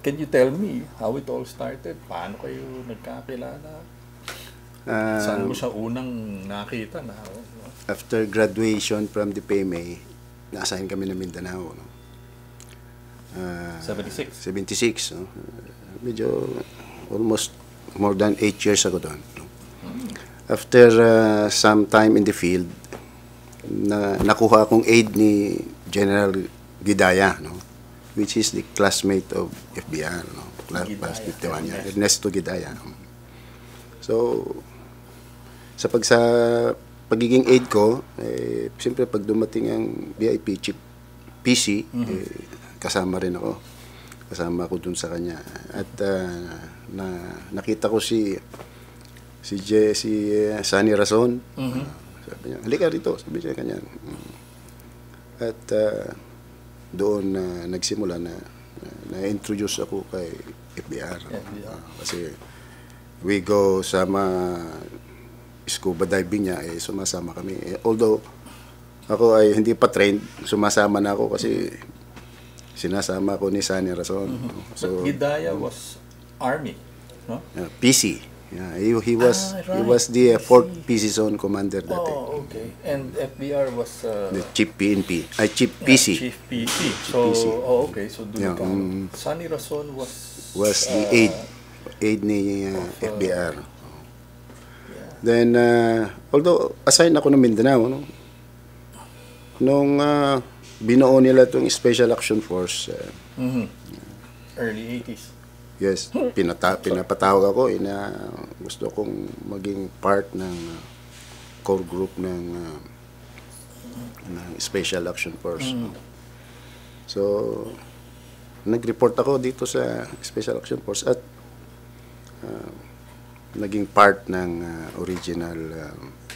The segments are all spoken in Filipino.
Can you tell me how it all started? Paano kayo nagkakilala? Saan mo Um, siya unang nakita na? After graduation from the PMA, na-assign kami ng Mindanao. No? 76. 76. No? Medyo almost more than 8 years ago doon. No? After some time in the field, nakuha akong aid ni General Gidaya, no? Which is the classmate of FBR, no? Class 51 niya, Ernesto Gidaya. So, sa pagiging aid ko, siyempre pag dumating ang VIP Chief PC, kasama rin ako. Kasama ako dun sa kanya. At nakita ko si Sunny Rason. Sabi niya, halika rito. Sabi niya kanya. At doon nagsimula na-introduce ako kay FBR. Kasi we go sama scuba diving niya, sumasama kami. Although ako ay hindi pa trained, sumasama na ako kasi sinasama ko ni Sunny Rason. So, but Gidaya was Army, no? PC. Yeah, he was right. he was the 4th PC zone commander dati. Oh, okay. And FBR was The Chief PNP. Chief PC. Chief PC. So, PC. okay. So, doon ka. Sunny Rason Was the aid ni FBR. Then, although assigned ako ng Mindanao, no? Nung binuo nila itong Special Action Force, early 80s. yes, pinapatawag ako, gusto kong maging part ng core group ng Special Action Force. So, nag-report ako dito sa Special Action Force at naging part ng original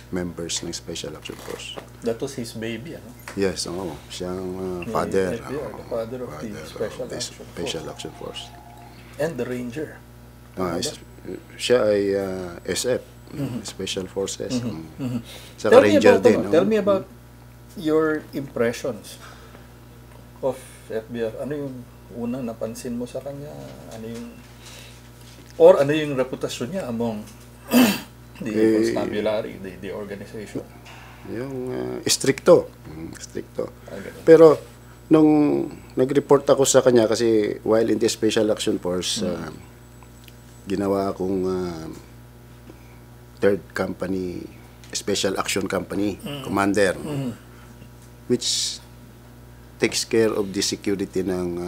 members ng Special Action Force. That was his baby, ano? Yes, siyang father. The father of the Special Action Force. And the Ranger. Siya ay SF, Special Forces. Saka Ranger din. Tell me about your impressions of FBR. Ano yung unang napansin mo sa kanya? Ano yung reputasyon niya among the constabulary, the organization? Yung stricto. Pero nung nag-report ako sa kanya kasi while in the Special Action Force, ginawa akong 3rd Company, Special Action Company, Commander, which takes care of the security ng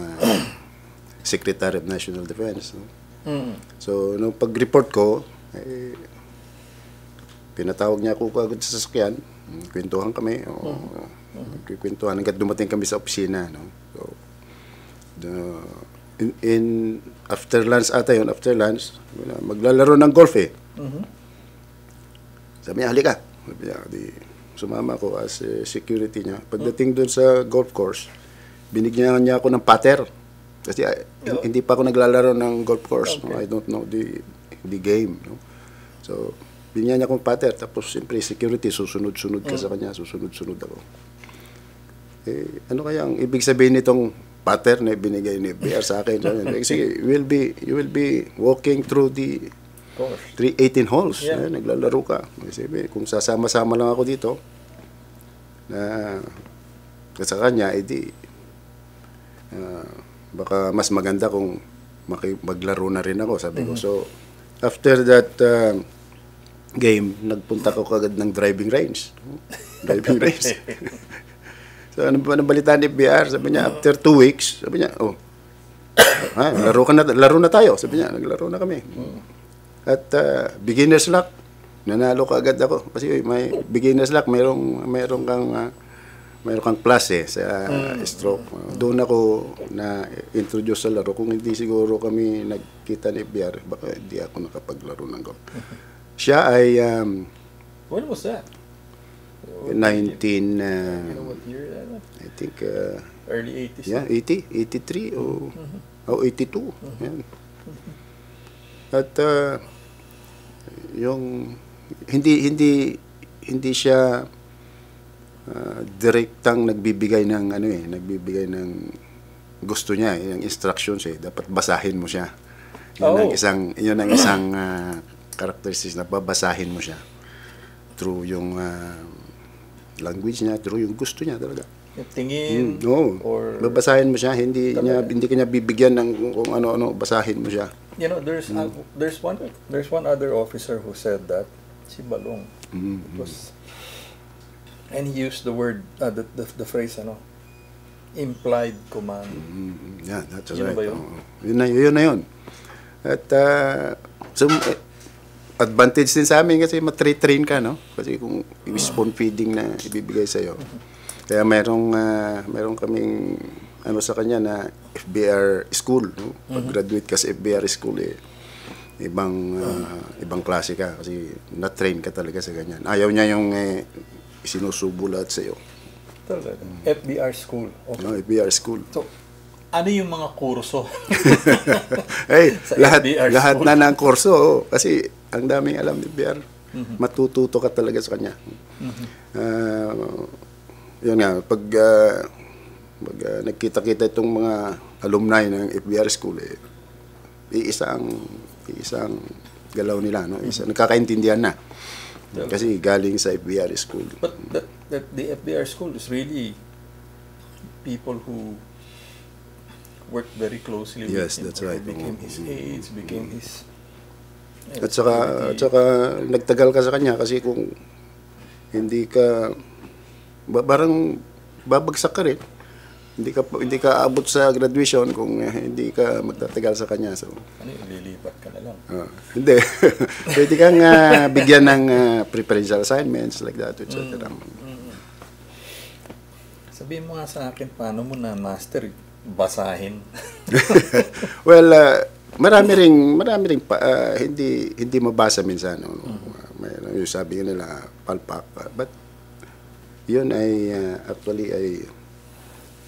Secretary of National Defense. No? So, nung pag-report ko, pinatawag niya ako agad sa sasakyan, kwentuhan kami, kwentuhan hanggang dumating kami sa opisina. No? So, after lunch maglalaro ng golf eh. Sabi niya, halika. Sabi niya, sumama ko as security niya. Pagdating doon sa golf course, binigyan niya ako ng putter. Kasi hindi pa ako naglalaro ng golf course. Okay. No? I don't know the game. No? So, binigyan niya akong putter. Tapos, siyempre, security, susunod-sunod ka sa kanya. Susunod-sunod ako. Ano kaya ang ibig sabihin nitong putter na binigay ni BR sa akin? Kasi, you will be walking through the 18 holes. Yeah. Naglalaro ka. Kasi, kung sasama-sama lang ako dito, sa kanya, baka mas maganda kung maglaro na rin ako, sabi ko. So, after that game, nagpunta ko kagad ng driving range. So, ano ba nabalitaan ni BR? Sabi niya, after 2 weeks, sabi niya, laro na tayo. Sabi niya, naglaro na kami. At beginner's luck, nanalo kagad ako. Kasi may beginner's luck, mayroong kang plus sa stroke. Doon ako na-introduce sa laro. Kung hindi siguro kami nagkita ni BR, baka hindi ako nakapaglaro ng golf. Siya ay... when was that? 19... what year? I think... early 80s? Yeah, 83 o 82. Yan. At yung... Hindi siya... direktang nagbibigay ng gusto niya, yung instructions dapat basahin mo siya. Yun ang isang characteristics na babasahin mo siya through yung language niya, through yung gusto niya talaga. Yung tingin or babasahin mo siya, hindi ka niya bibigyan ng kung ano-ano, basahin mo siya. You know, there's one other officer who said that, si Balong. It was, and he used the word the phrase implied command. Yeah, that's Yun right. ba yun? Yun na yun. At advantage din sa amin kasi matrain ka, no? Kasi kung spoon feeding na ibibigay sa iyo. Kaya merong kaming sa kanya na FBR school, no? Pag-graduate ka sa FBR school ibang klase ka kasi na-train ka talaga sa ganyan. Ayaw niya yung sinusubo lahat sa iyo. Talaga. FBR school. Okay. No, FBR school. So, ano yung mga kurso? lahat na ng kurso kasi ang daming alam ni FBR. Matututo ka talaga sa kanya. Yun nga, pag nagkita-kita itong mga alumni ng FBR school, iisang galaw nila, no? Nagkakaintindihan na. Kasi galing sa FBR school. But the FBR school is really people who worked very closely with him. Yes, that's right. Became his aides, became his... At saka nagtagal ka sa kanya kasi kung hindi ka parang babagsak ka rin. Hindi ka abot sa graduation kung hindi ka magtatagal sa kanya. So lilipat ka na lang. Hindi. Pwede kang bigyan ng preferential assignments like that, etc. Sabihin mo nga sa akin, paano mo na master basahin? Well, marami ring hindi mabasa minsan. May sabi nila palpak, but yun ay actually ay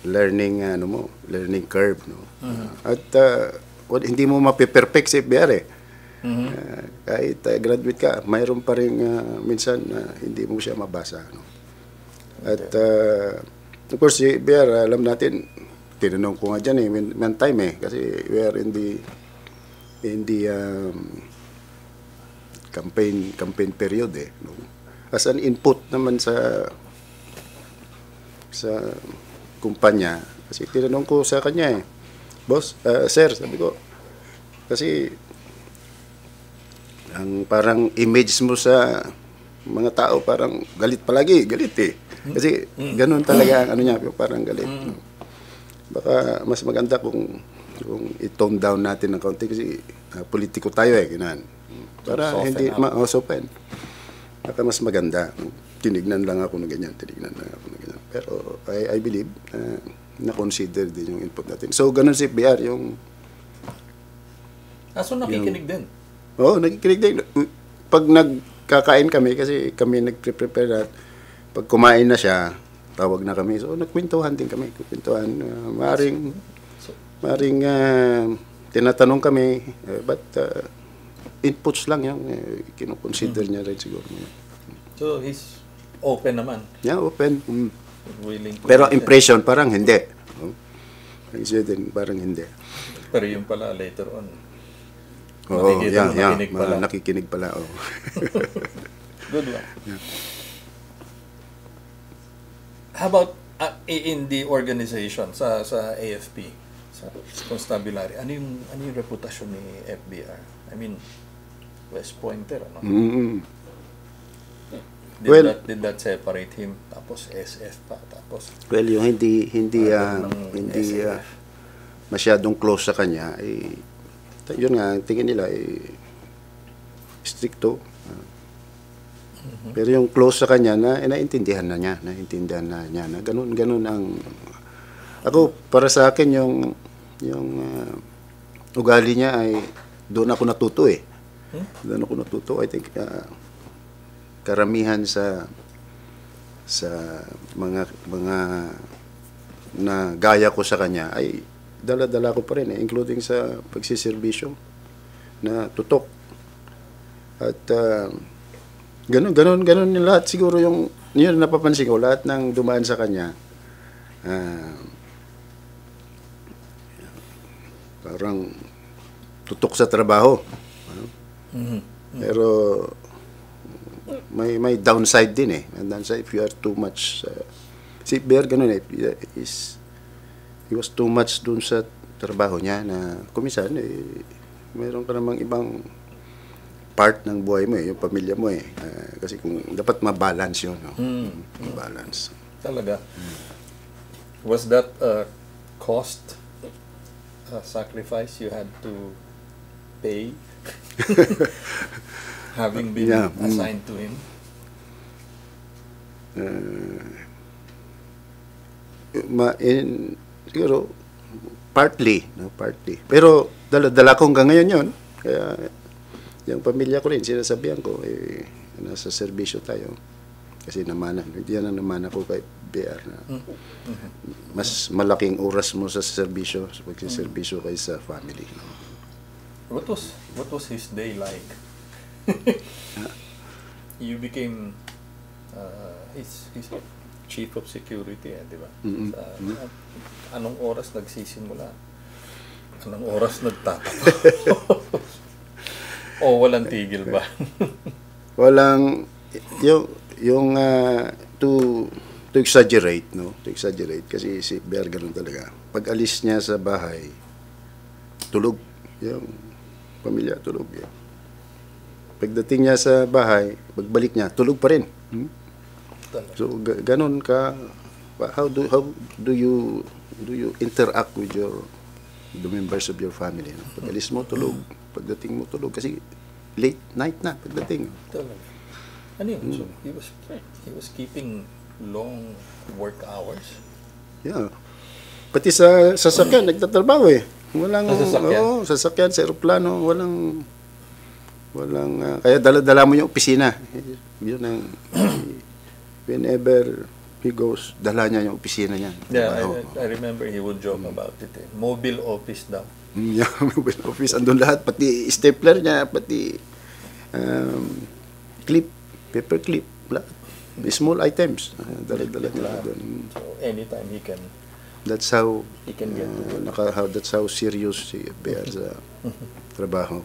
learning curve, no. At hindi mo mape-perfect si FBR kahit graduate ka, mayroon pa ring minsan hindi mo siya mabasa, no. At of course si FBR, alam natin, tinanong ko nga dyan one time kasi we are in the campaign period, no. As an input naman sa kumpanya, kasi tinanong ko sa kanya boss, sir, sabi ko, kasi ang parang image mo sa mga tao parang galit kasi ganun talaga ang niya, parang galit, no? Baka mas maganda kung i-tone down natin ng kaunti kasi politiko tayo ganun, para hindi ma-soften. Baka mas maganda, tinignan lang ako na ganyan. Pero I believe na-consider din yung input natin. So, ganun si FBR, yung... So, nakikinig din? Oo, nakikinig din. Pag nagkakain kami, kasi kami nag-prepare na, pag kumain na siya, tawag na kami. So, nagkwentuhan din kami. Maring tinatanong kami, but inputs lang yung kinukonsider niya rin siguro. So, he's open naman? Yeah, open. Willing to. Pero impression, parang hindi. Parang hindi. Pero yung pala, later on, nakikinig pala. Good one. Yeah. How about in the organization, sa AFP, sa constabulary, ano yung reputasyon ni FBR? I mean, West Pointer, ano? Did that separate him? Tapos SF pa, tapos... Well, yung hindi masyadong close sa kanya, yun nga, tingin nila, stricto. Pero yung close sa kanya, naintindihan na niya na ganun ang... Ako, para sa akin, yung ugali niya ay doon ako natuto Doon ako natuto. I think, karamihan sa mga na gaya ko sa kanya ay dala-dala ko pa rin including sa pagsiservisyo na tutok. At ganun yung lahat siguro yung yun napapansin ko, lahat ng dumaan sa kanya parang tutok sa trabaho. Mhm. Pero may downside din eh. May downside if you are too much. Si Bear ganun eh. He was too much dun sa trabaho niya na kumisan eh, mayroon ka namang ibang part ng buhay mo eh, yung pamilya mo eh. Kasi kung dapat mabalance yun. No? Mabalance. Talaga. Was that a cost, a sacrifice you had to pay? Having been assigned to him? Siguro, partly. Pero, dala ko hanggang ngayon yun. Kaya, yung pamilya ko rin, sinasabihan ko, nasa serbisyo tayo. Kasi yan ang naman ako kay BR na mas malaking oras mo sa serbisyo, sa pagsiservisyo kaysa sa family. What was his day like? You became his chief of security, di ba? Anong oras nagsisimula? Anong oras nagtatapos? O walang tigil ba? Walang yung to exaggerate, no? To exaggerate kasi si Bear ganun talaga. Pag alis niya sa bahay, tulog. Yung pamilya tulog. Pagdating niya sa bahay, pagbalik niya, tulog pa rin. So ganun ka. How do you interact with the members of your family? No? Pag alis mo, tulog. Pagdating mo, tulog. Kasi late night na pagdating. Talaga. Ano yun? So, he was keeping long work hours? Yeah. Pati sa sasakyan, nagtatrabaho eh. Walang, sasakyan? Sasakyan, sa aeroplano, walang, kaya dala mo yung opisina. Yun ang, whenever he goes, dala niya yung opisina niya. Yeah, I remember he would joke about it. Mobile office daw. Yeah, mobile office. Andun lahat, pati stapler niya, pati clip, paper clip, lahat. Small items. Dala-dala nila doon. So, anytime he can That's how get to work. That's how serious si Bear sa trabaho.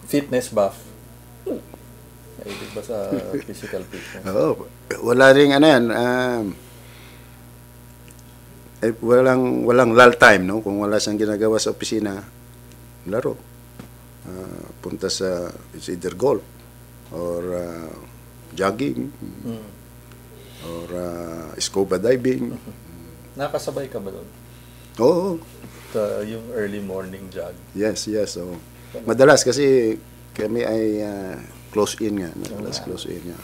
Fitness buff. Mahilig ba sa physical fitness? Oo. Wala ring ano yan. Walang lull time, no? Kung wala siyang ginagawa sa opisina, laro. Punta sa it's either golf or jogging or scuba diving. Nakasabay ka ba doon? Oo. Yung early morning jog? Yes. So, madalas kasi kami ay close in nga. Madalas close in nga.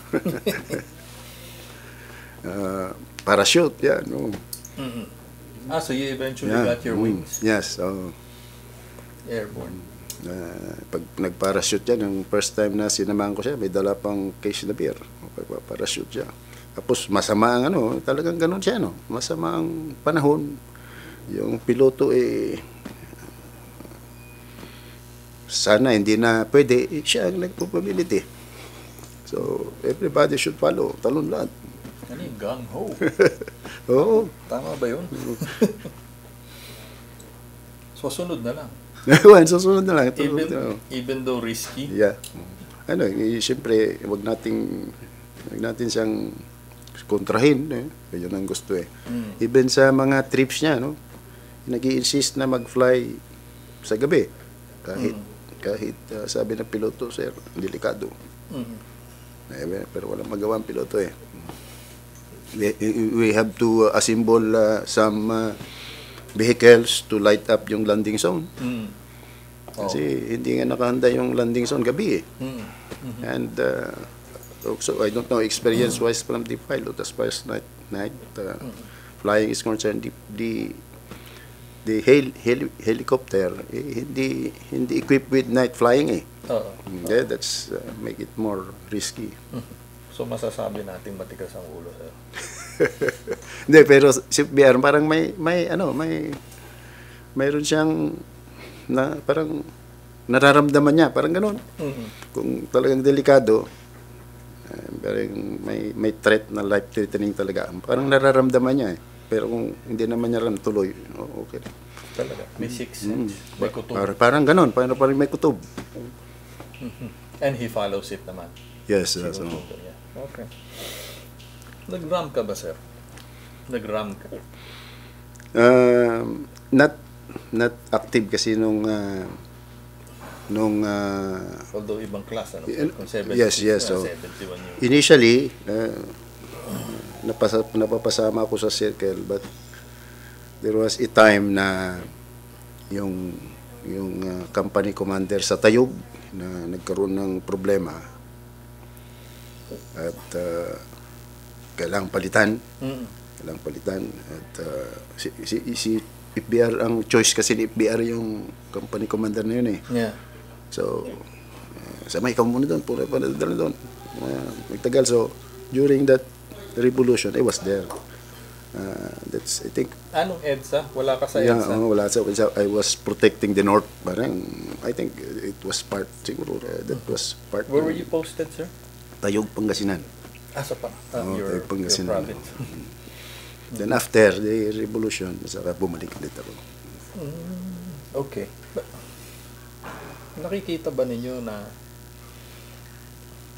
Parachute, yan. No? So you eventually got your wings? Yes. So, Airborne? Pag nag-parachute yan, yung first time na sinamahan ko siya, may dala pang case na beer. Parachute siya. Tapos masama ang talagang ganun siya, no? Masama ang panahon. Yung piloto sana hindi na pwede, siya ang nagpapability. So, everybody should follow. Talon lahat. Ano yung gung-ho? Oo. Tama ba yun? So, sunod na lang. Susunod na lang. Even though risky? Yeah. Siyempre, wag natin siyang kontrahin. Yun ang gusto eh. Even sa mga trips niya, no? Nag-i-insist na mag-fly sa gabi. Kahit sabi ng piloto, sir, delikado. Pero walang magawa ang piloto eh. We have to assemble some vehicles to light up yung landing zone. Kasi hindi nga nakahanda yung landing zone gabi eh. And so I don't know experience-wise from the pilot as far as night flying is concerned. The helicopter hindi equipped with night flying eh. Yeah, that's make it more risky. So masasabi natin matigas ang ulo sir. Hindi, pero si BR parang mayroon siyang parang nararamdaman niya, parang gano'n. Kung talagang delikado, parang may threat na life-threatening talaga. Parang nararamdaman niya eh. Pero kung hindi naman niya rin tuloy, okay. Talaga. May sixth sense. May kutob. Parang ganon, parang may kutob. And he follows it naman. Yes, Si that's Kutob, yeah. Okay. Nag-ram ka ba, sir? Nag-ram ka? Not active kasi nung Although ibang class, ano? Kung 70, yes, so 71 yung... initially napapasama ako sa circle, but there was a time na yung company commander sa Tayug na nagkaroon ng problema at kailangang palitan. At si FBR, ang choice kasi ni FBR yung company commander na yun eh. Yeah. So, sama ikaw muna doon, pura pa doon. Magtagal. So, during that revolution, I was there. That's, I think... Anong EDSA? Wala ka sa Yeah, EDSA? wala sa EDSA. I was protecting the North. Parang, I think it was part, siguro, that was part. Where were you posted, sir? Tayog, Pangasinan. Sa your Pangasinan. province. Then after the revolution, saka bumalik ulit ako. Okay. Nakikita ba ninyo na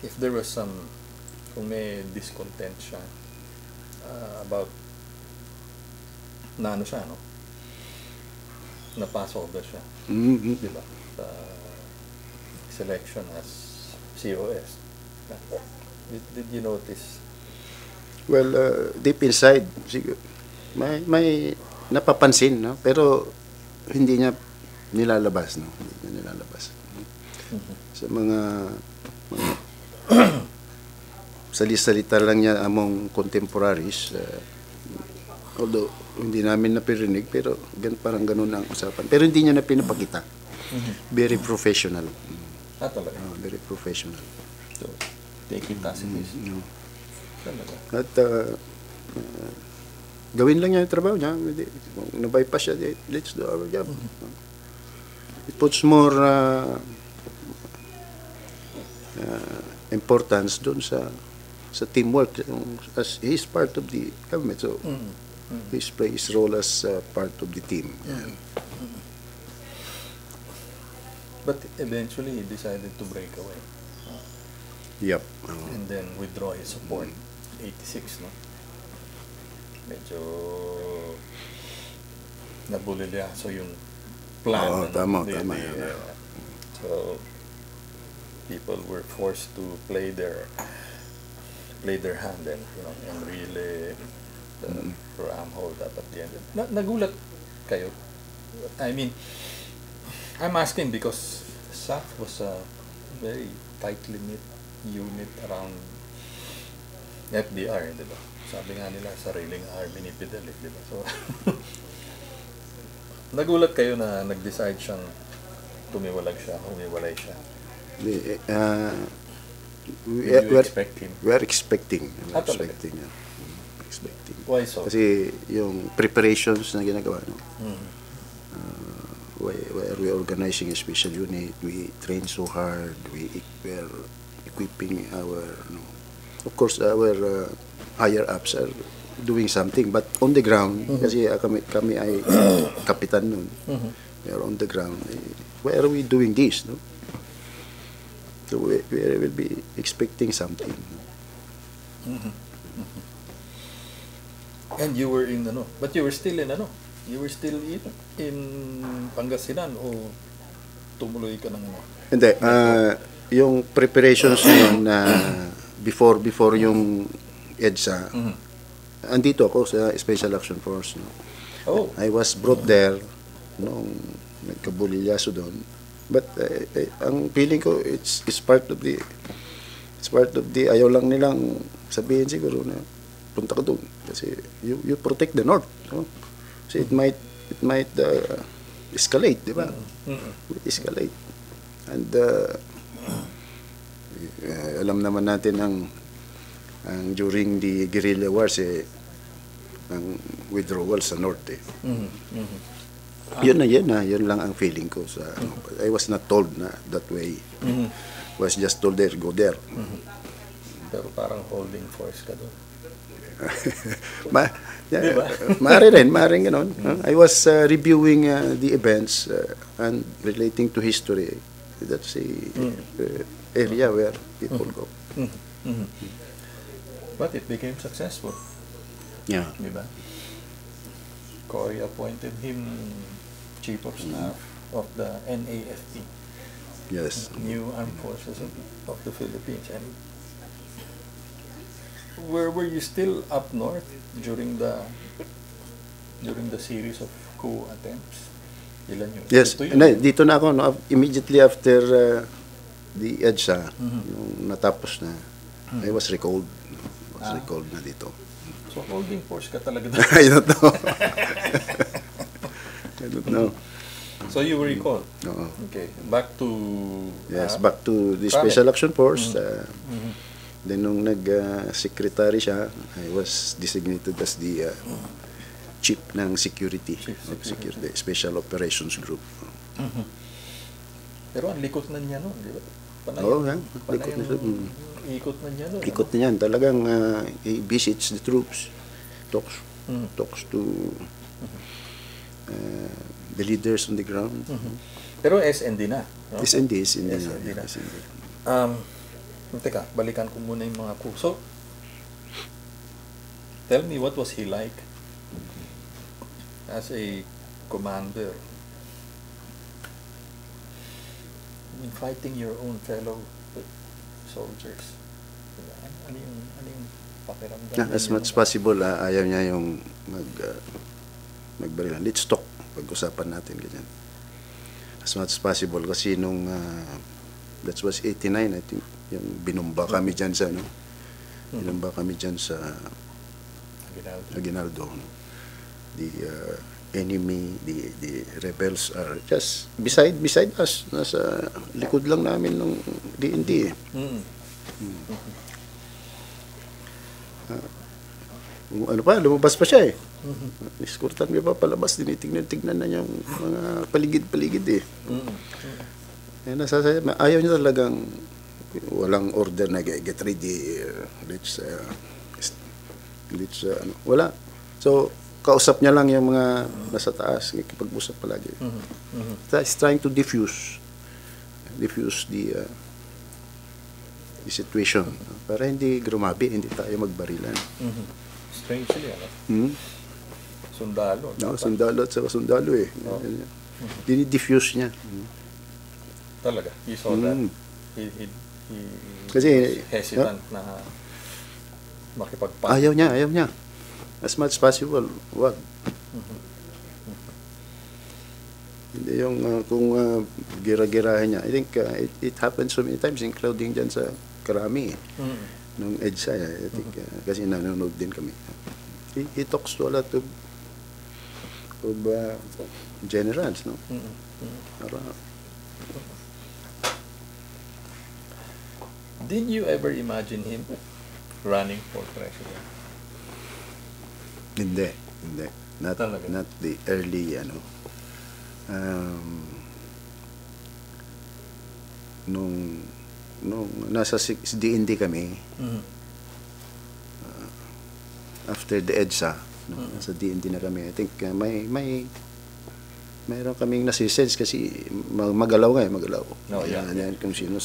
if there was kung may discontent siya about na ano siya, no? Na-pass over siya. Diba? Sa selection as COS. Did you notice? Well, deep inside, may napapansin, no? Pero hindi niya nilalabas, no? Hindi niya nilalabas. Sa mga salita lang niya among contemporaries, although hindi namin napirinig, pero parang ganun ang usapan. Pero hindi niya na pinapakita. Very professional. Talaga? Very professional. So, take it as it is. Talaga. At gawin lang niya yung trabaho niya. Kung na-bypass siya, let's do our job. It puts more importance doon sa teamwork, as he's part of the government, so his role as part of the team. But eventually he decided to break away. Yep. And then withdraw his support. 86, no? Medyo nabulilyaso yung plan. Tama. So people were forced to play their hand and really ram hold that at the end. Nagulat kayo? I mean, I'm asking because SAF was a very tightly knit unit around FDR, di ba? Sabi nga nila, sariling army ni Fidel, di ba? So, nagulat kayo na nag-decide siyang humiwalay siya. We're expect him? We're expecting. Expecting. Why so? Kasi yung preparations na ginagawa, no? Where we organizing a special unit, we train so hard, we're equipping our, of course, our higher ups are doing something, but on the ground, kasi kami ay kapitan nun, we are on the ground. Why are we doing this, no? So we will be expecting something. And you were but you were still you were still in Pangasinan o tumuloy ka ng Hindi, yung preparations yun na before yung EDSA, andito ako sa Special Action Force. No? Oh. I was brought there nung nagkabulilyaso doon. But ang feeling ko, it's part of the ayaw lang nilang sabihin siguro na punta ka doon kasi you protect the North, no? So it might escalate, di ba? Escalate. And alam naman natin ang during the guerrilla wars ang withdrawal sa North eh. Yun lang ang feeling ko sa I was not told na that way. Was just told there, go there. Pero parang holding force ka doon. Ma Di ba? maaring ganon. I was reviewing the events and relating to history. That's a area where people go. But it became successful. Yeah. Di ba? Cory appointed him chief of staff of the NAFP, Yes. New Armed Forces of the Philippines. And were you still up north during the series of coup attempts? Ilan yun? Yes. Ito yun. Dito na ako, no, immediately after the EDSA, nung natapos na, I was recalled. Recalled na dito. So holding force ka talaga. I don't know. I don't know. So you were recalled. Oo. Okay. Back to Yes, back to the Krame. Special Action Force. Then nung nag-secretary siya, I was designated as the chief ng security, Chief of security. security Special Operations Group. Pero ang likot na niya noon, di ba? Panay, Oo, yan. panay Likot na ang siya. ikot na niya noon. Ikot na yan. Talagang he visits the troops, talks to the leaders on the ground. Pero SND na. No? SND SND na. Teka, balikan ko muna yung mga puso. Tell me, what was he like as a commander in fighting your own fellow soldiers? Ano yung pakiramdam? As much as possible, ayaw niya yung magbarilan. Let's talk. Pag-usapan natin ganyan. As much as possible. Kasi nung, that was 89, I think, yung binumba kami dyan sa, no? Binumba kami dyan sa Aguinaldo. No? The enemy, the rebels are just beside us. Nasa likod lang namin ng DND. Ano pa, lumabas pa siya eh. Eskortan niya pa palabas, tinitignan na yung mga paligid-paligid eh. Ayaw niya talagang walang order na get ready, wala. So, kausap niya lang yung mga nasa taas, nakikipag-usap palagi. He's trying to diffuse the situation para hindi grumabi, hindi tayo magbarilan. Strangely, ano? Sundalo. No, sundalo at saka sundalo eh. Oh. Dini-diffuse niya. Talaga, you saw that. He Kasi, was hesitant na makipagpag. ayaw niya. As much as possible, wag. Hindi yung kung gira-girahin niya. I think it happens so many times, including dyan sa Karami. Nung EDSA, I think, kasi nanonood din kami. He talks to a lot of generals, no? Did you ever imagine him running for president? Hindi. Not Talaga? not the early, nung nasa DND kami, after the EDSA, nasa DND na kami, I think mayroon kaming nasisense kasi magalaw nga magalaw. No, yeah. Yan, kung sino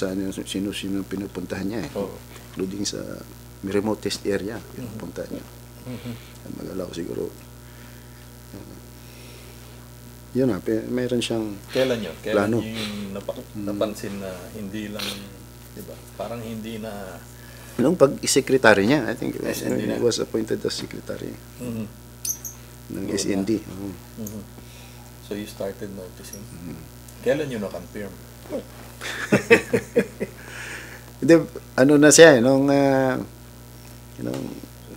pinupuntahan niya eh. Oh. Including sa remotest area, pinupuntahan niya. Magalaw siguro. Yun na, mayroon siyang Kailan yun? Kailan plano. yung napansin na hindi lang, di ba? Parang hindi na... Nung pag-secretary niya, I think SND he was appointed as secretary ng SND. So you started noticing. Kailan yun na-confirm? Hindi, ano na siya nung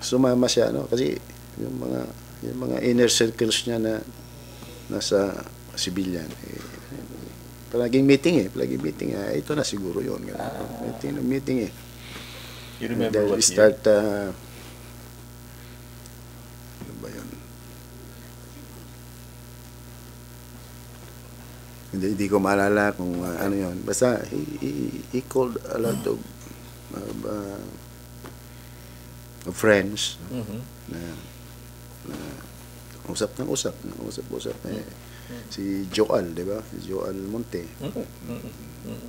sumama siya, kasi yung mga inner circles niya na nasa civilian, palaging meeting. Ito na siguro yun. Meeting. You remember what we year? start, ano ba yun? Hindi ko maalala kung ano yun. Basta, he called a lot of of friends Mhm. na usap. Si Joel, di ba? Si Joel Monte. Mhm. Mhm. Mhm.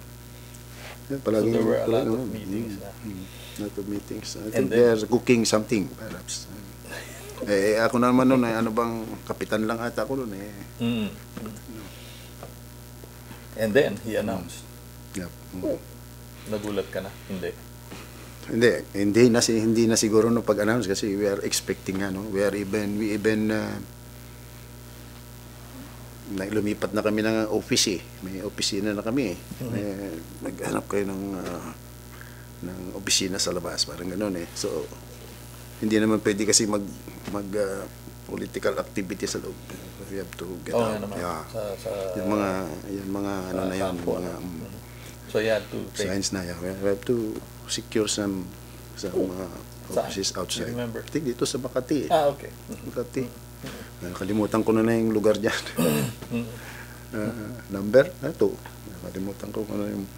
So Palagi, there were a lot palagi, of meetings. lot of meetings. I And think then- they're cooking something, perhaps. Ako naman noon, ano bang, kapitan lang ata ako noon Mhm. And then he announced. Yep. Nagulat ka na? Hindi. Hindi na siguro no pag-announce kasi we are expecting we even lumipat na kami ng office may opisina na kami naghanap kayo ng opisina sa labas parang ganoon so hindi naman pwede kasi mag political activity sa loob. We have to get out. Naman. Yeah. Sa yung mga ano na yan, campo, mga So you had to take... science na yan. We have to secure some offices outside. You remember? I think dito sa Makati. Okay. Makati. Nakalimutan ko na yung lugar dyan. Number? Ito. Nakalimutan ko ano yung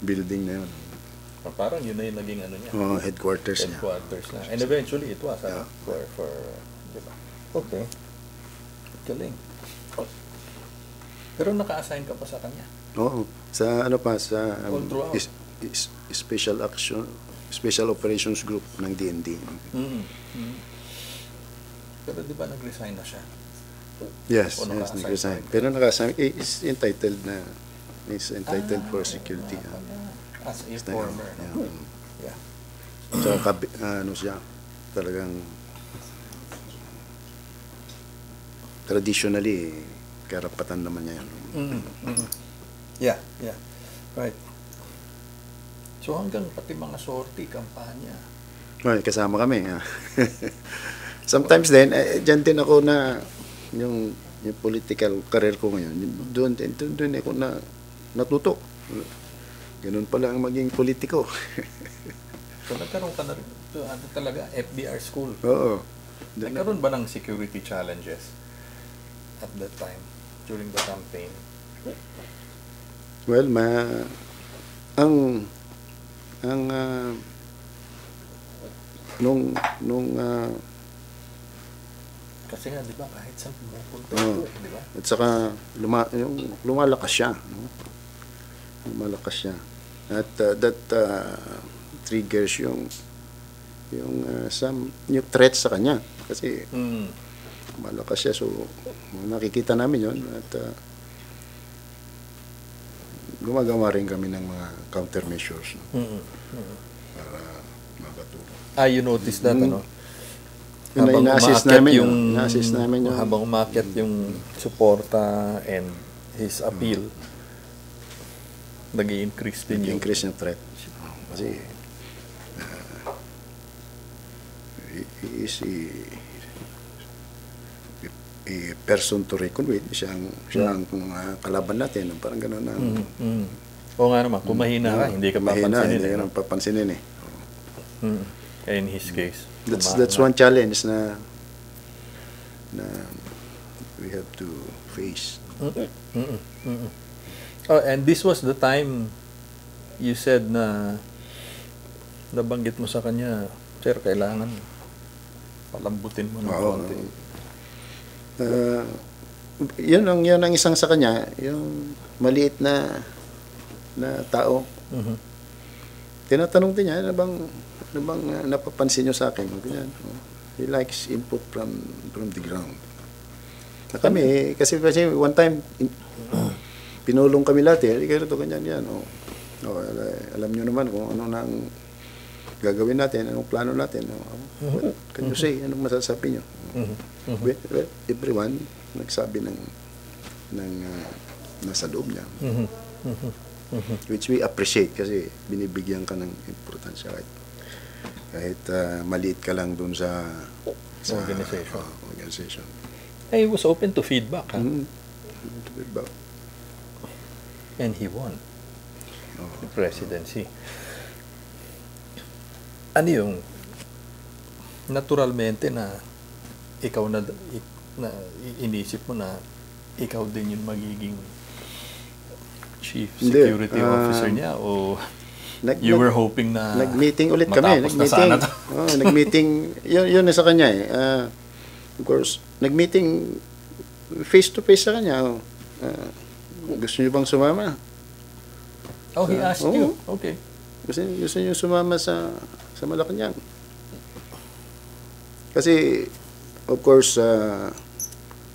building na yun. Parang yun na yung naging ano niya. Headquarters niya. Headquarters na. And eventually it was for diba? Okay. Galing. Pero naka-assign ka pa sa kanya. Oo. Sa ano pa sa All throughout. Special Operations Group ng DND. Pero di ba nag-resign na siya? Yes, O naka-assign nag-resign. pa? Pero naka-assign is entitled for security. As a former. Yeah. So ano siya talagang traditionally karapatan naman niya yan. Yeah. Right. So hanggang pati mga sortie, kampanya. Well, kasama kami. Sometimes din, dyan din ako na yung political career ko ngayon. Doon ako natuto. Ganun pala ang maging politiko. So nagkaroon ka na rin, ano talaga, FBR school. Oo. Nagkaroon ba ng security challenges at that time, during the campaign? Well, Kasi nga, di ba, kahit saan pumupunta Oo. ito, di ba? at saka lumalakas siya. No? Lumalakas siya. At that triggers yung threat sa kanya. Kasi malakas siya. So, nakikita namin yon at gumagawa rin kami ng mga countermeasures para makatulong. You noticed that, ano? Yun ay na-assist namin yun. Habang umakyat yung suporta and his appeal, nag-i-increase din yung... Increase yung threat. Kasi he is a person to reckon with. Siya ang kalaban natin. Parang gano'n na. Oo nga naman, kung mahina ka, hindi ka papansinin. Hindi ka naman papansinin In his case. That's one challenge na we have to face. Oh, and this was the time you said na nabanggit mo sa kanya, sir, kailangan palambutin mo ng konti. Yun ang isang sa kanya, yung maliit na tao. Tinatanong din niya, ano bang napapansin niyo sa akin? Ganyan. He likes input from the ground. Na kami, kasi one time, pinulong kami lahat ganito, ganyan yan. Alam niyo naman kung ano nang gagawin natin, anong plano natin. What can you say? Anong masasabi niyo? Well, everyone nagsabi ng nasa loob niya. Which we appreciate kasi binibigyan ka ng importansya kahit maliit ka lang dun sa organization. He was open to feedback. Feedback. And he won the presidency. Ano yung naturalmente na ikaw na inisip mo na ikaw din yung magiging chief security officer niya o You were hoping na nag-meeting ulit kami. matapos na sana to. Nag-meeting. Yun na sa kanya eh. Of course, nag-meeting face-to-face sa kanya. Gusto niyo bang sumama? Oh, he asked you. Okay. Gusto niyo sumama sa Malacanang. Kasi, of course,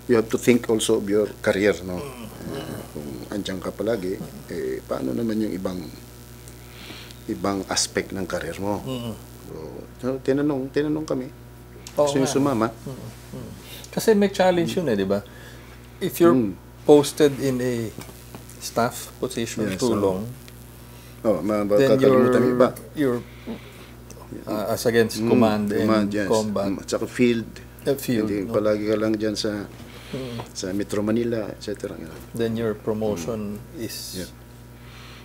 you have to think also of your career, no? Kung andyan ka palagi, paano naman yung ibang aspect ng career mo? So, tinanong kami. Gusto niyo sumama? Kasi may challenge yun di ba? If you're posted in a staff position too long, then you're as against command and combat. At saka field. Hindi, No? palagi ka lang dyan sa Metro Manila, etc. Then your promotion is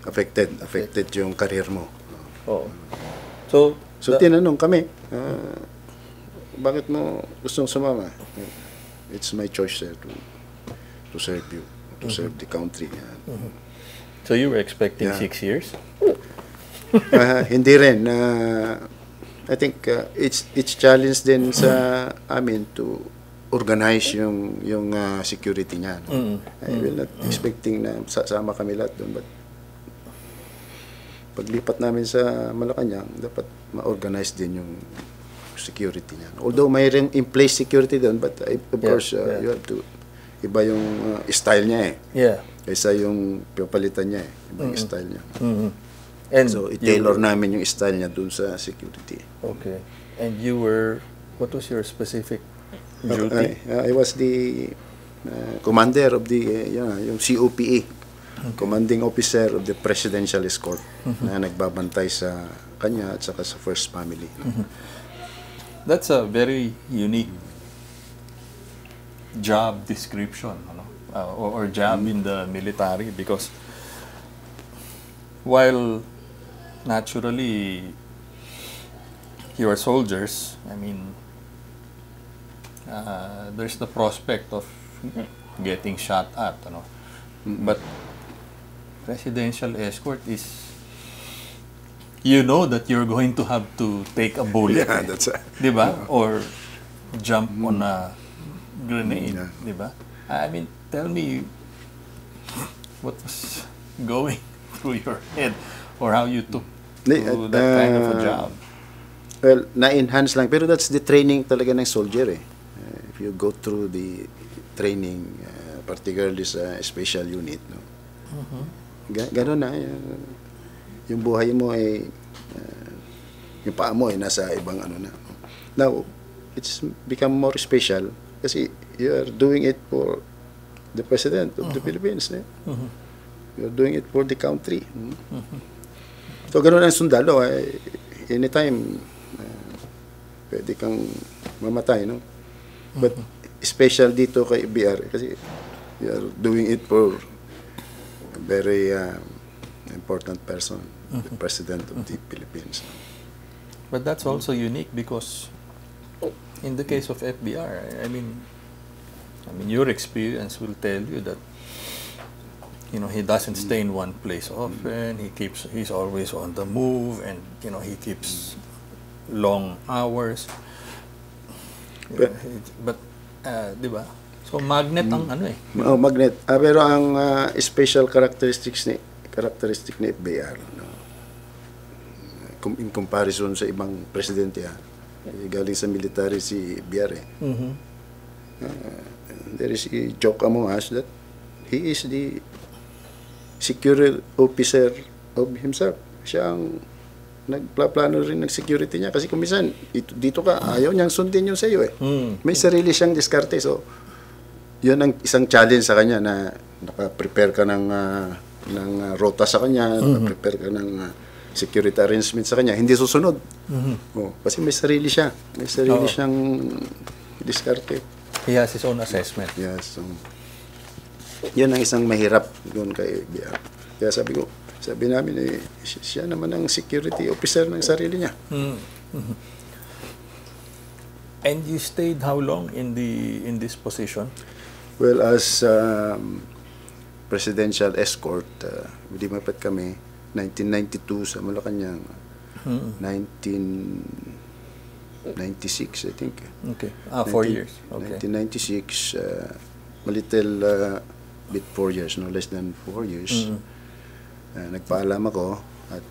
Affected yung career mo. oh. So Tinanong kami, bakit mo gustong sumama? It's my choice to serve you, to serve the country. So you were expecting 6 years? Hindi rin. I think it's challenge din sa amin to organize yung security niya. I will not expecting na sasama kami lahat doon, but paglipat namin sa Malacanang, dapat ma-organize din yung security niya. Although mayroong in-place security doon, but of course, you have to iba yung style niya eh. Yeah. Kaysa yung papalitan niya eh. Iba yung style niya. And So, i-tailor namin yung style niya dun sa security. Okay. And you were, what was your specific duty? I was the commander of the, yung COPE, commanding officer of the Presidential Escort, na nagbabantay sa kanya at saka sa first family. That's a very unique job description, or job in the military, because while naturally you are soldiers, I mean, there's the prospect of getting shot at, but presidential escort is, that you're going to have to take a bullet, That's it. diba? Or jump on a grenade, diba? I mean, tell me what was going through your head, or how you took to that kind of a job. Well, na-enhance lang. Pero that's the training talaga ng soldier eh. If you go through the training, particularly sa special unit, no? Gano'n na. Yung buhay mo ay, yung paa mo ay nasa ibang na. Now, it's become more special kasi you are doing it for the President of the Philippines. You are doing it for the country. So, gano'n ang sundalo. Anytime, pwede kang mamatay, no? But, special dito kay BR kasi you are doing it for a very important person, the President of the Philippines. But that's also unique because in the case of FBR, I mean, your experience will tell you that he doesn't stay in one place often. He's always on the move, and he keeps long hours. But diba? So magnet ang magnet. Pero ang special characteristic ni FBR, in comparison sa ibang presidente, galing sa military si BR there is a joke among us that he is the security officer of himself. Siya ang nagplano rin ng security niya kasi kung minsan dito ka, ayaw niyang sundin yung sa iyo eh. May sarili siyang diskarte. So yun ang isang challenge sa kanya, na naka-prepare ka ng rota sa kanya, naka-prepare ka ng security arrangement sa kanya, hindi susunod. Kasi may sarili siya. May sarili siyang diskarte. He has his own assessment. Yes. So, yun ang isang mahirap doon kay BR. Kaya sabi namin, siya naman ang security officer ng sarili niya. And you stayed how long in this position? Well, as presidential escort, lumipat kami 1992 sa Malacanang. Mm. 1996, I think. Okay. 4 years. Okay. 1996, a little bit 4 years, no less than 4 years. Nagpaalam ako at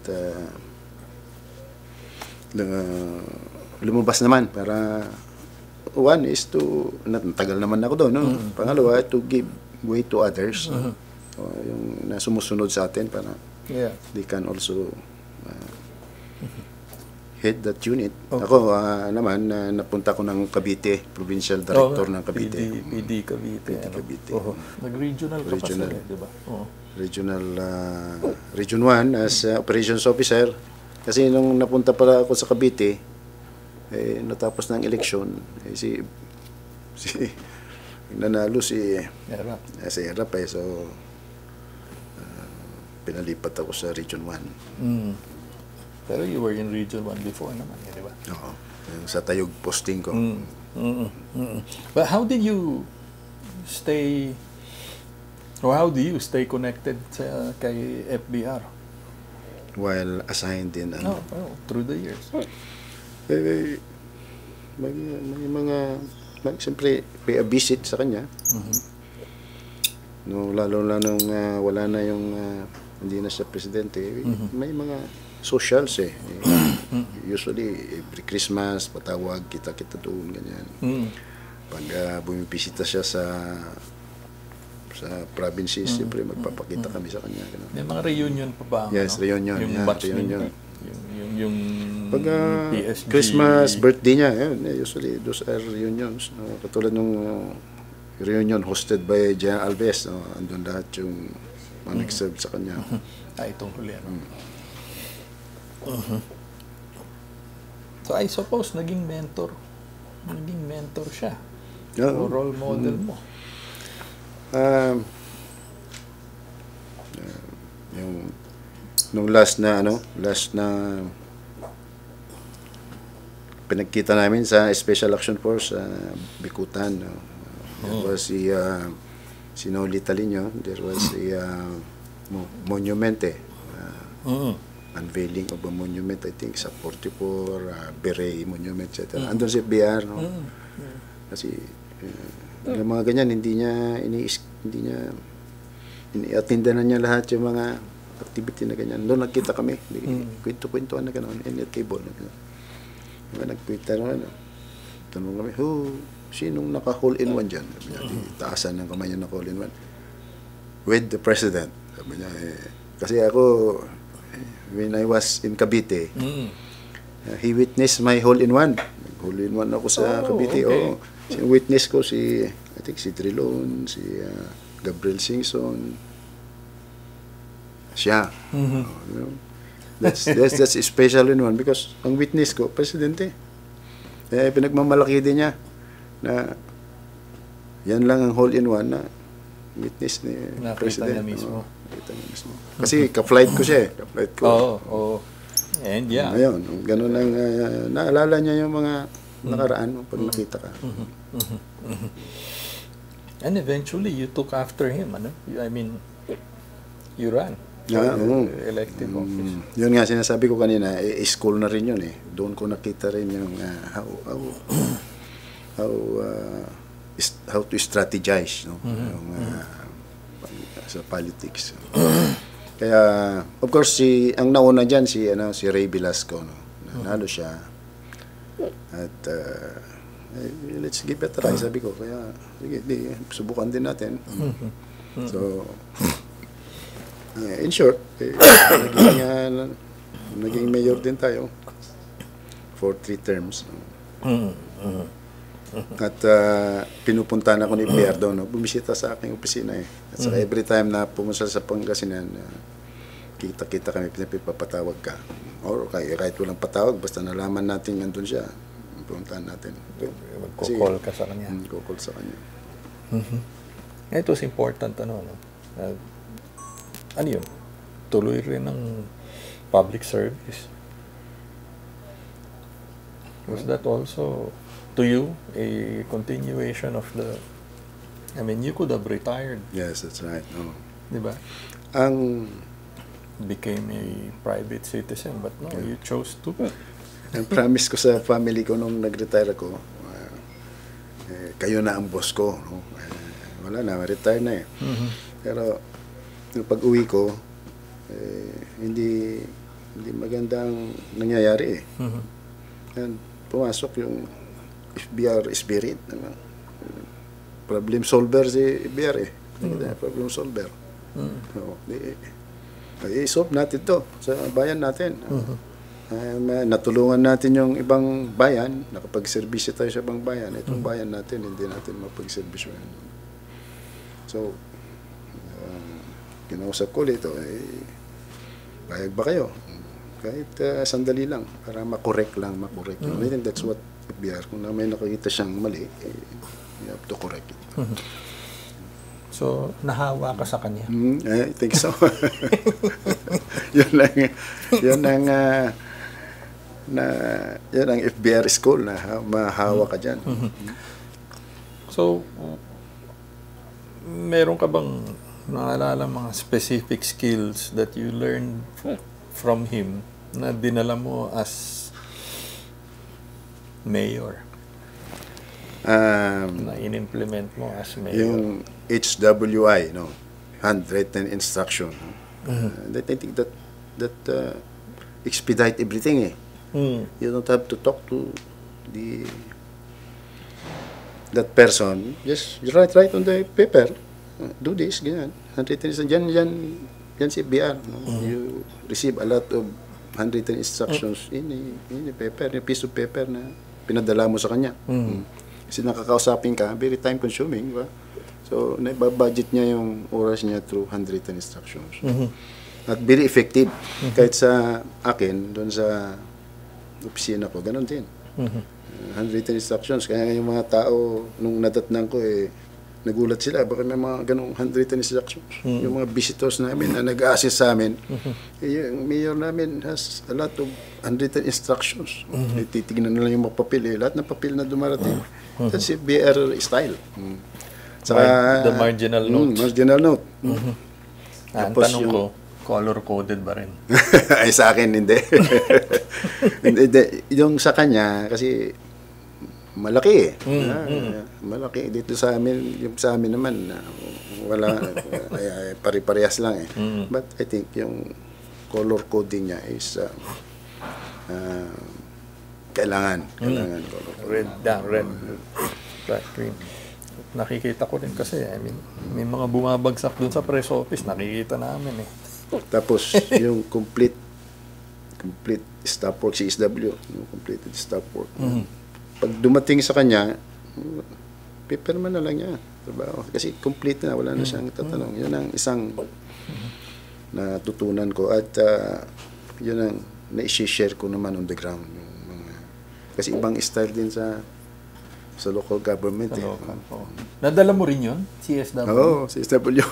lumabas naman para one is to, natagal naman ako doon, no? Pangalawa, to give way to others. Yung na sumusunod sa atin para they can also head that unit. Okay. Ako naman, napunta ko ng Cavite, Provincial Director ng Cavite. PD Cavite. PD Cavite. Nag-regional ka pa Regional. sila, di ba? Regional, Region 1 as Operations Officer. Kasi nung napunta pala ako sa Cavite, natapos ng eleksyon, nanalo si Erap. Erap so pinalipat ako sa Region 1. Pero you were in Region 1 before naman, di ba? Oo. Sa Tayog posting ko. But how did you stay, or how do you stay connected kay FBR? While assigned in through the years. May mga siyempre may a visit sa kanya. No, lalo nung wala na yung hindi na siya presidente, may mga socials usually every Christmas patawag kita doon ganyan. Pag bumibisita siya sa provinces, siyempre magpapakita kami sa kanya ganun. May mga reunion pa ba? Yes, reunion. Yung batch reunion. Yung Pag PSG. Christmas, birthday niya, usually those are reunions. Katulad nung reunion hosted by Jean Alves, andun lahat yung mga nag-serve sa kanya. Itong huli. So I suppose naging mentor siya. O role model mo. Yung nung last na pinagkita namin sa Special Action Force Bikutan, there was si Noli Talino, there was monumente, unveiling of a monument, I think sa 44 Beret monument, etc. Andun si BR, no? Kasi yung mga ganyan hindi niya iniatindahan niya lahat yung mga activity na ganyan. Doon nagkita kami, kwento-kwentuhan na gano'n, in a table na gano'n. Nagkwita naman, tanong kami, sinong naka-hole in one dyan? Sabi niya, taasan ng kamay niya naka-hole in one. With the President. Sabi niya, kasi ako, when I was in Cavite, he witnessed my hole in one. Hole in one ako sa Cavite. Okay. Witness ko I think si Trilon, si Gabriel Singson, siya. That's a special in one because ang witness ko, presidente. Pinagmamalaki din niya na yan lang ang hole in one na witness ni President. Nakita niya mismo. Nakita niya mismo. Kasi ka-flight ko siya ka-flight ko. Oo. And Ayun, ganun lang, naalala niya yung mga nakaraan pag nakita ka. And eventually, you took after him, ano? I mean, you ran. Elective office. Yun nga, sinasabi ko kanina, school na rin yun eh. Doon ko nakita rin yung how to strategize, no? Yung, sa politics. Kaya, of course, ang nauna dyan, si Ray Velasco, no? Nanalo siya. At, let's give it a try, sabi ko. Kaya, sige, subukan din natin. So, in short, naging mayor din tayo for 3 terms. At pinupuntahan ako ni Pierre doon, bumisita sa aking opisina eh. At saka every time na pumunta sa Pangasinan, kita-kita kami, pinapapatawag ka. Or kahit walang patawag, basta nalaman natin nandun siya, pupuntahan natin. Magkukall ka sa kanya. Magkukall sa kanya. It was important, ano yun? Tuloy rin ng public service. Was that also, to you, a continuation of the, I mean, you could have retired. Yes, that's right. Di ba? became a private citizen, but no, you chose to. Ang promise ko sa family ko nung nag-retire ako, kayo na ang boss ko. No? Wala na, retire na eh. Pero yung pag-uwi ko, hindi magandang nangyayari eh. And pumasok yung FBR spirit. Ano? Problem solver si FBR eh. Problem solver. No, i-solve natin to sa bayan natin. Natulungan natin yung ibang bayan, nakapag-servisyo tayo sa ibang bayan. Itong bayan natin, hindi natin mapag-servisyo. So, kinausap ko ulit, bayag ba kayo? Kahit sandali lang, para makorek lang. I think that's what FBR, kung may nakikita siyang mali, you have to correct it. So, nahawa ka sa kanya? I think so. yun ang FBR school na mahawa ka dyan. So, meron ka bang naalala mga specific skills that you learned from him na dinala mo as mayor? Na in-implement mo as mayor? Yung HWI, no? Handwritten instruction. I think that expedite everything eh. You don't have to talk to that person. Just write on the paper. Do this, ganyan. Handwritten instruction. Yan si BR. No? You receive a lot of handwritten instructions in a paper, in a piece of paper na pinadala mo sa kanya. Kasi nakakausapin ka, very time consuming, ba? So, naibabudget niya yung oras niya through handwritten instructions. At very effective. Kahit sa akin, doon sa opisina ko, ganun din. Handwritten instructions. Kaya yung mga tao, nung nadatnan ko, nagulat sila. Baka may mga ganung handwritten instructions. Yung mga visitors namin na nag-assist sa amin, yung mayor namin has a lot of handwritten instructions. Titignan na lang yung mga papel. Lahat ng papel na dumarating. That's a BR style. Saka, the marginal notes. Marginal note. Ang tanong ko, color-coded ba rin? Ay, sa akin, hindi. Hindi. Yung sa kanya, kasi malaki eh. Malaki. Dito sa amin, yung sa amin naman, wala, pare-parehas lang eh. But I think yung color coding niya is kailangan color coding. Red, black, green. Nakikita ko rin kasi, I mean, may mga bumabagsak dun sa press office, nakikita namin eh. Tapos, yung complete staff work, CSW, yung completed staff work. Pag dumating sa kanya, paper man na lang niya. Trabaho. Kasi complete na, wala na siyang tatanong. Yun ang isang natutunan ko at yun ang na-share ko naman on the ground. Kasi ibang style din sa local government. Nadala mo rin yun? CSW? Oo, CSW.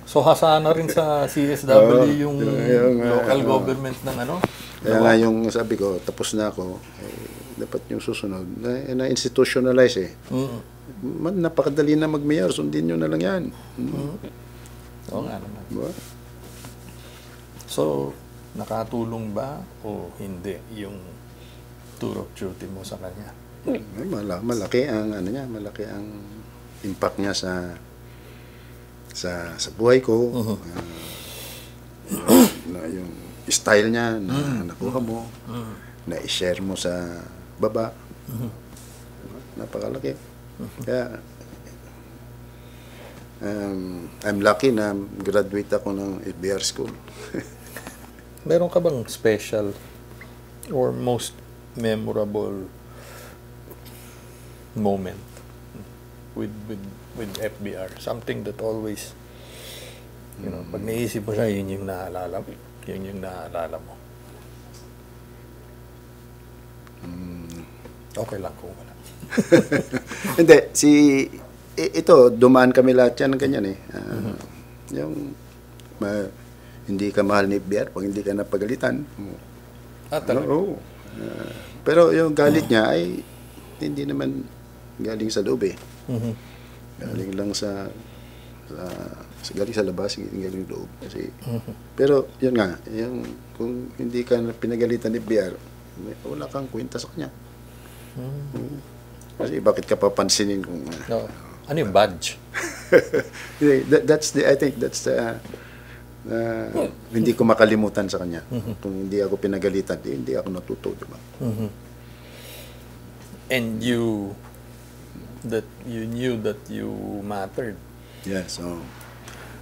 So, hasana rin sa CSW yung local government ng ano? Kaya nga yung sabi ko, tapos na ako, dapat yung susunod, na-institutionalize eh. Napakadali na mag-mayor, sundin nyo na lang yan. Oo nga naman. Diba? So, nakatulong ba o hindi yung tour of duty mo sa kanya? Malaki ang malaki ang impact niya sa buhay ko. Yung style niya na nakuha mo, na i-share mo sa baba. Napakalaki. Kaya I'm lucky na graduate ako ng FBR school. Meron ka bang special or most memorable moment with FBR? Something that always, pag naisip mo siya, yun yung naalala mo. Yun yung naalala mo. Okay lang kung wala. Hindi, ito, dumaan kami lahat yan ng ganyan eh. Yung, hindi ka mahal ni FBR pag hindi ka napagalitan. Talaga? Pero yung galit niya ay hindi naman galing sa loob eh. Galing lang sa galing sa labas, galing loob. Kasi, pero, yun nga, yung, kung hindi ka pinagalitan ni BR, wala kang kwenta sa kanya. Kasi bakit ka papansinin kung... No. Ano yung badge? I think that's the... hindi ko makalimutan sa kanya. Kung hindi ako pinagalitan, hindi ako natuto, di ba? And you knew that you mattered. Yes, so...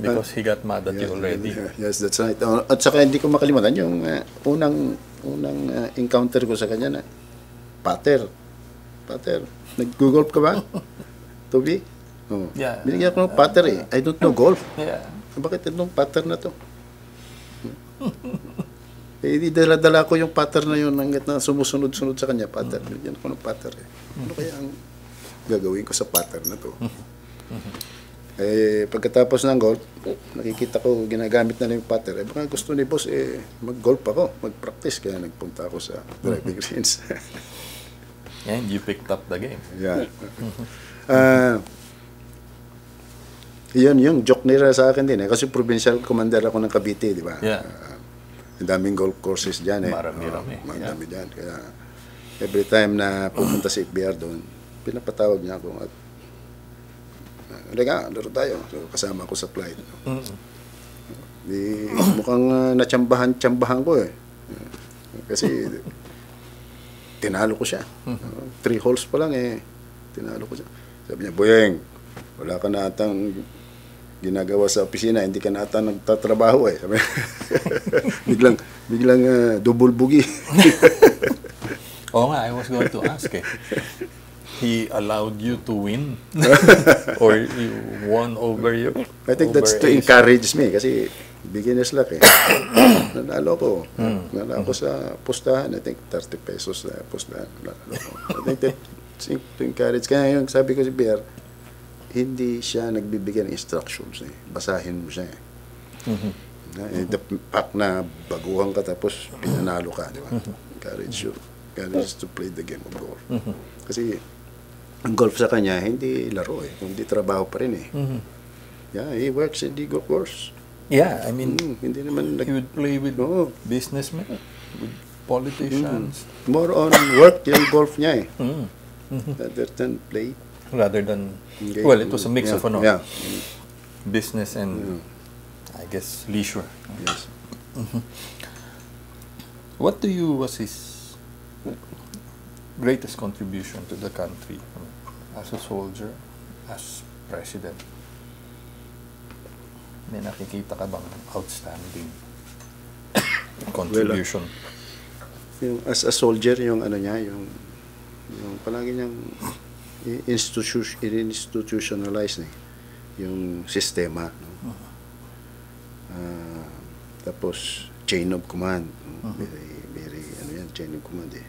Because he got mad at you already. Yes, that's right. At saka hindi ko makalimutan yung unang encounter ko sa kanya na Pater, nag-golf ka ba? Toby? Oh. Yeah. Binigyan ko ng Pater eh. I don't know golf. Yeah. Bakit itong Pater na to? Eh, dala-dala ko yung Pater na yun hanggat na sumusunod-sunod sa kanya, Pater. Binigyan ko ng Pater eh. Ano kaya ang gagawin ko sa Pater na to? Eh, pagkatapos ng golf, nakikita ko ginagamit na yung putter. Eh, baka gusto ni boss, mag-golf ako, mag-practice. Kaya nagpunta ako sa driving range. And you picked up the game. Yeah. Yun, yung joke nila sa akin din. Kasi provincial commander ako ng Cavite, di ba? Yeah. Ang daming golf courses dyan. Marami-rami. Marami dyan. Kaya every time na pupunta si FBR doon, pinapatawag niya ako at halika, laro tayo. So, kasama ko sa flight. Di, mukhang natsambahan ko eh. Kasi tinalo ko siya. 3 holes pa lang eh. Tinalo ko siya. Sabi niya, Boyeng, wala ka na atang ginagawa sa opisina, hindi ka na ata nagtatrabaho eh. Sabi biglang double boogie. Oo nga, I was going to ask eh. He allowed you to win? Or you won over you? I think that's to encourage me kasi beginner's luck eh. Nanalo ko. Nanalo ko sa pustahan. I think 30 pesos na pustahan. Nanalo ko. I think that's to encourage. Kaya yung sabi ko si Pierre, hindi siya nagbibigay ng instructions eh. Basahin mo siya eh. The fact na baguhan ka tapos pinanalo ka, di ba? Encourage you. Encourage to play the game of golf. Kasi ang golf sa kanya, hindi laro eh. Hindi trabaho pa rin eh. Yeah, he works in the golf course. Yeah, I mean, hindi naman he would play with businessmen, with politicians. More on work yung golf niya eh. Rather than play. Rather than, well, it was a mix of business and, I guess, leisure. Yes. What to you was his greatest contribution to the country as a soldier, as president? May nakikita ka bang outstanding contribution? Yung as a soldier, yung ano niya, yung palagi niyang institutionalize yung sistema. No? Tapos chain of command. Very ano yan, chain of command eh.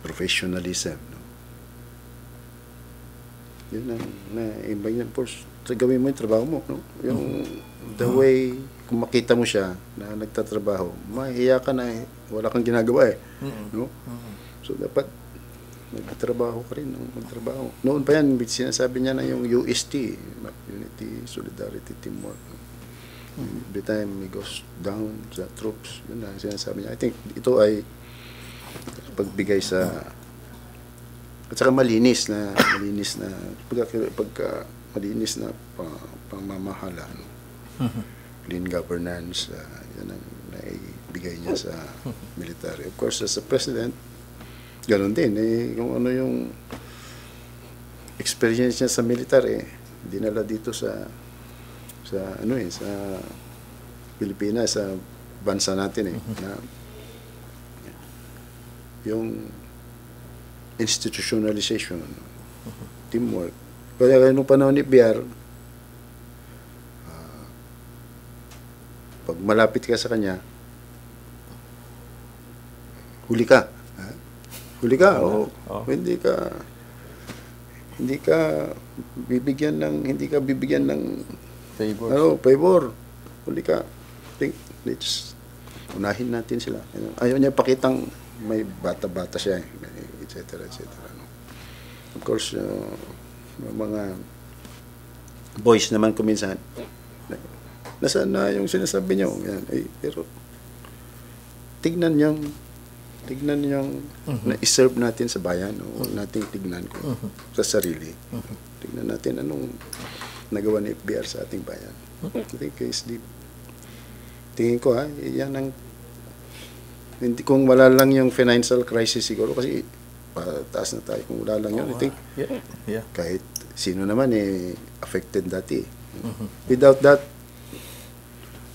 Professionalism. No? Yun ang na-imbag niya. Force, gawin mo yung trabaho mo. No? Yung the way, kung makita mo siya na nagtatrabaho, mahihiya ka na eh. Wala kang ginagawa eh. No? So, dapat magtrabaho ka rin. No? Magtrabaho. Noon pa yan, sinasabi niya na yung UST, Unity, Solidarity, Teamwork. No? Every time he goes down sa troops, yun na sinasabi niya. I think ito ay pagbigay sa at saka malinis na pagka malinis na pamamahala, no? Clean governance, yan ang naibigay niya sa military. Of course, as a president, ganoon din eh, kung ano yung experience niya sa military, dinala dito sa Pilipinas, sa bansa natin eh, na yung institutionalization, teamwork. Kaya nung panahon ni BR, pag malapit ka sa kanya, huli ka. Huli ka, hindi ka bibigyan ng favor. Huli ka. Let's unahin natin sila. Ayaw niya pakitang may bata-bata siya, etc. No? Of course, mga voice naman ko minsan, nasaan na yung sinasabi nyo? Yan. Pero tignan yung na-serve natin sa bayan, o nating tignan ko sa sarili. Tignan natin anong nagawa ni FBR sa ating bayan. I think is deep. Tingin ko yan ang hindi, kung wala lang yung financial crisis siguro kasi pataas na tayo kung wala lang yun. I think kahit sino naman affected dati. Without that,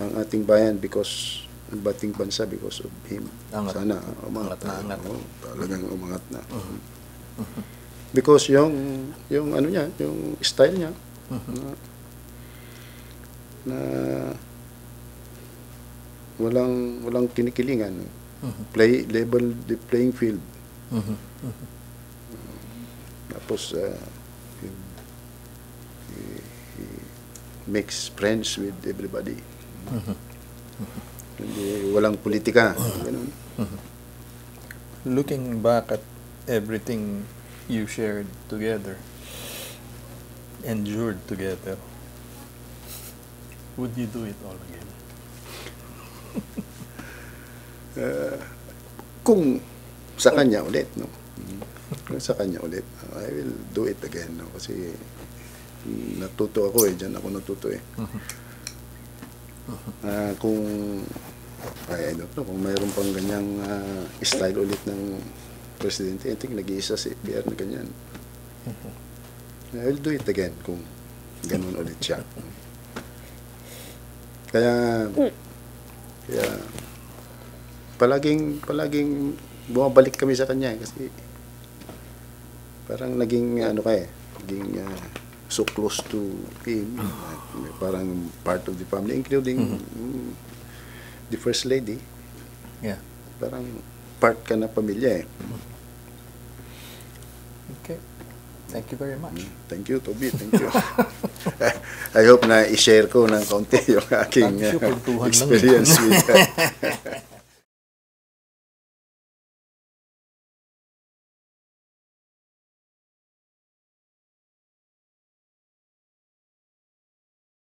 ang ating bayan because ang bating bansa because of him. Sana umangat na. Talagang umangat na. Because yung ano niya, yung style niya na walang kinikilingan. Level the playing field. Tapos he makes friends with everybody. Hindi, walang politika. Ganun. Looking back at everything you shared together, endured together, would you do it all again? Kung sa kanya ulit, no? Kung sa kanya ulit, I will do it again, no? Kasi natuto ako diyan ako natuto kung I don't know, kung mayroon pang ganyang style ulit ng presidente, I think nag-iisa si FBR na ganyan. I will do it again kung ganun ulit siya. Kaya palaging bumabalik kami sa kanya kasi parang naging naging so close to him, parang part of the family, including the first lady. Parang part ka na pamilya Okay. Thank you very much. Thank you, Toby. Thank you. I hope na i-share ko ng kaunti yung aking experience with